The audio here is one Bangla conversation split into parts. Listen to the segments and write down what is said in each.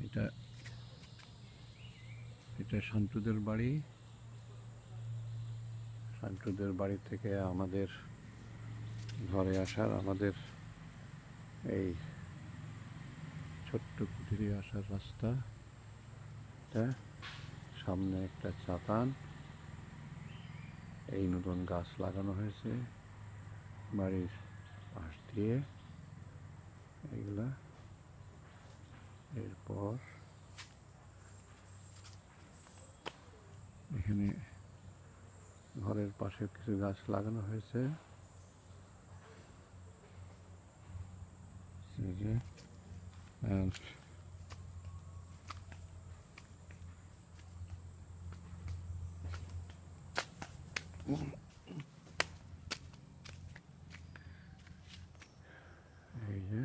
এটা এটা শান্তুদের বাড়ি। শান্তুদের বাড়ি থেকে আমাদের ঘরে আসার, আমাদের এই ছোট্ট কুটিরে আসার রাস্তা। এটা সামনে একটা চাতান, এই নতুন গাছ লাগানো হয়েছে বাড়ির পাশ দিয়ে এইগুলা। এরপর এখানে ঘরের পাশে কিছু গাছ লাগানো হয়েছে। এই যে এই যে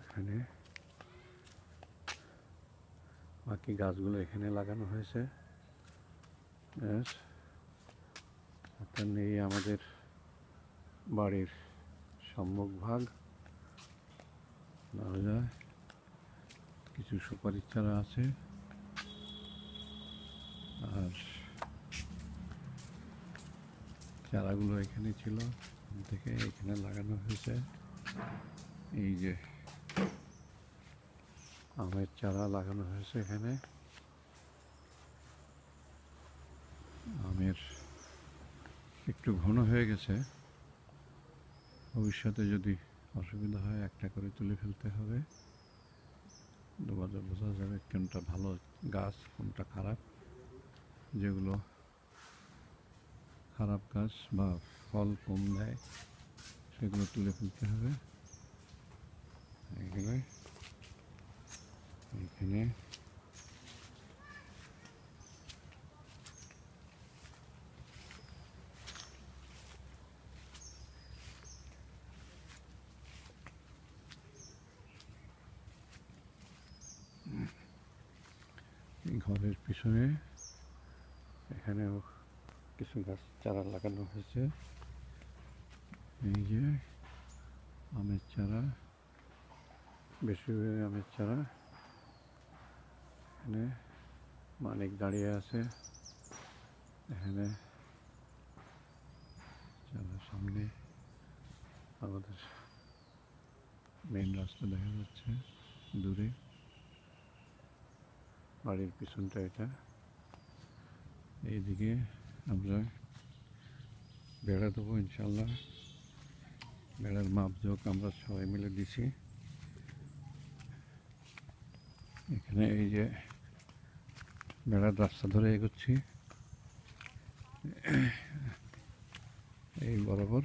এখানে বাকি গাছগুলো এখানে লাগানো হয়েছে। এই আমাদের বাড়ির সম্মুখভাগ। কিছু সুপারির চারা আছে, আর চারাগুলো এখানে ছিল, থেকে এখানে লাগানো হয়েছে। এই যে আমের চারা লাগানো হয়েছে এখানে। আমের একটু ঘন হয়ে গেছে, ভবিষ্যতে যদি অসুবিধা হয় একটা করে তুলে ফেলতে হবে। বোঝা যাবে কোনটা ভালো গাছ কোনটা খারাপ। যেগুলো খারাপ গাছ বা ফল কম দেয় সেগুলো তুলে ফেলতে হবে। এখানে ঘরের পিছনে এখানেও কিছু গাছ চারা লাগানো হয়েছে। এই যে আমের চারা, বেশি আমের চারা। এখানে মালিক দাঁড়িয়ে আছে। এখানে সামনে আমাদের মেইন রাস্তা দেখা যাচ্ছে দূরে। বাড়ির পিছনটা এটা। এইদিকে আমরা বেড়া দেবো ইনশাল্লাহ। বেড়ার মাপজোক আমরা সবাই মিলে দিছি। এখানে এই যে বেড়ার রাস্তা ধরে এগোচ্ছি, এই বরাবর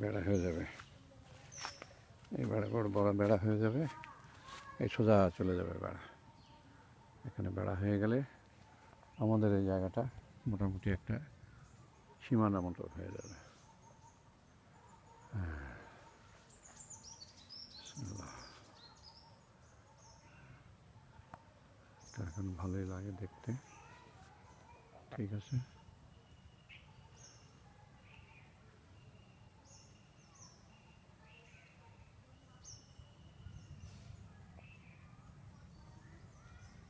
বেড়া হয়ে যাবে। এই বরাবর বড় বেড়া হয়ে যাবে, এই সোজা চলে যাবে বেড়া। এখানে বেড়া হয়ে গেলে আমাদের এই জায়গাটা মোটামুটি একটা সীমানা মতো হয়ে যাবে। এখন ভালোই লাগে দেখতে। ঠিক আছে।